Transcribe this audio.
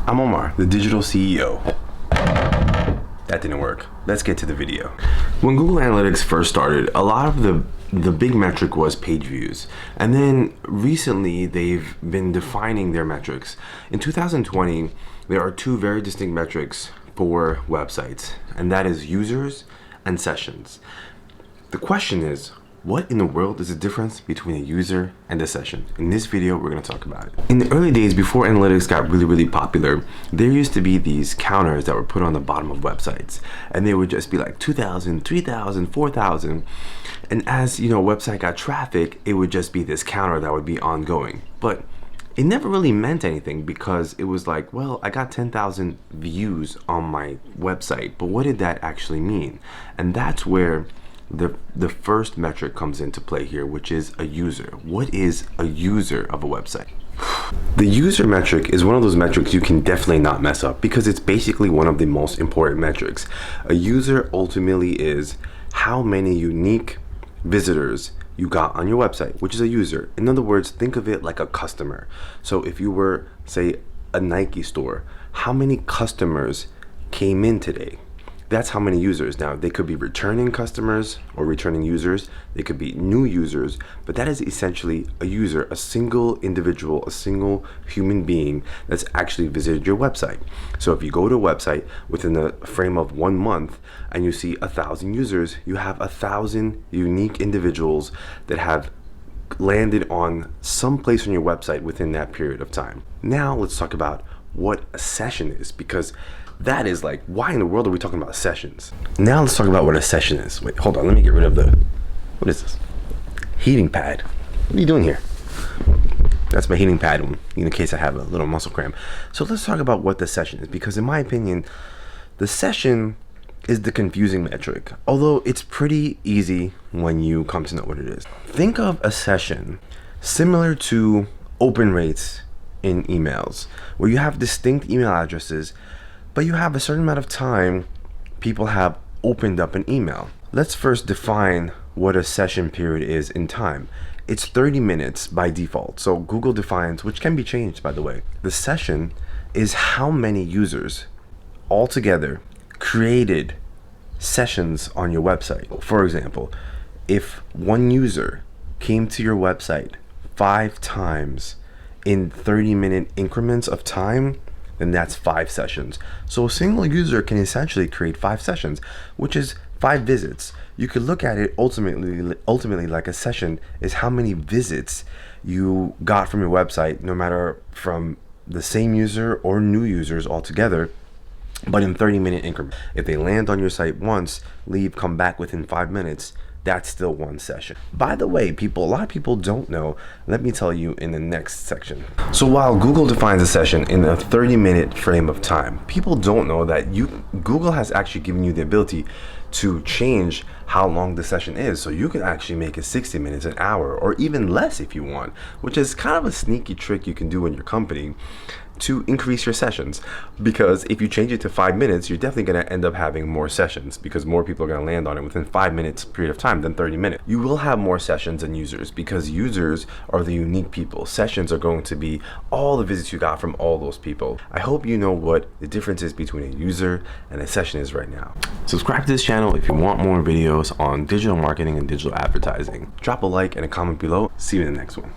I'm Omar, the digital CEO. That didn't work. Let's get to the video. When Google Analytics first started, a lot of the big metric was page views. And then recently they've been defining their metrics. In 2020, there are two very distinct metrics for websites, and that is users and sessions. The question is, what in the world is the difference between a user and a session? In this video, we're gonna talk about it. In the early days, before analytics got really popular, there used to be these counters that were put on the bottom of websites. And they would just be like 2,000, 3,000, 4,000. And as a website got traffic, it would just be this counter that would be ongoing. But it never really meant anything because it was like, well, I got 10,000 views on my website, but what did that actually mean? And that's where the first metric comes into play here, which is a user. What is a user of a website? The user metric is one of those metrics you can definitely not mess up because it's basically one of the most important metrics. A user ultimately is how many unique visitors you got on your website, which is a user. In other words, think of it like a customer. So if you were, say, a Nike store, how many customers came in today? That's how many users. Now, they could be returning customers or returning users. They could be new users, but that is essentially a user, a single individual, a single human being that's actually visited your website. So if you go to a website within the frame of 1 month and you see 1,000 users, you have 1,000 unique individuals that have landed on some place on your website within that period of time. Now let's talk about what a session is, because that is like, why in the world are we talking about sessions? Now let's talk about what a session is. Wait, hold on, let me get rid of what is this? Heating pad. What are you doing here? That's my heating pad in case I have a little muscle cramp. So let's talk about what the session is, because in my opinion, the session is the confusing metric, although it's pretty easy when you come to know what it is. Think of a session similar to open rates in emails, where you have distinct email addresses, but you have a certain amount of time people have opened up an email. Let's first define what a session period is in time. It's 30 minutes by default. So Google defines, which can be changed by the way. The session is how many users altogether created sessions on your website. For example, if one user came to your website 5 times in 30-minute increments of time, then that's 5 sessions. So a single user can essentially create 5 sessions, which is 5 visits. You could look at it ultimately like a session is how many visits you got from your website, no matter from the same user or new users altogether, but in 30-minute increments. If they land on your site once, leave, come back within 5 minutes, that's still 1 session. By the way, a lot of people don't know. Let me tell you in the next section. So while Google defines a session in a 30-minute frame of time, people don't know that Google has actually given you the ability to change how long the session is. So you can actually make it 60 minutes, an hour, or even less if you want, which is kind of a sneaky trick you can do in your company to increase your sessions. Because if you change it to 5 minutes, you're definitely going to end up having more sessions because more people are going to land on it within 5 minutes period of time than 30 minutes. You will have more sessions than users because users are the unique people. Sessions are going to be all the visits you got from all those people. I hope you know what the difference is between a user and a session is right now. Subscribe to this channel if you want more videos on digital marketing and digital advertising. Drop a like and a comment below. See you in the next one.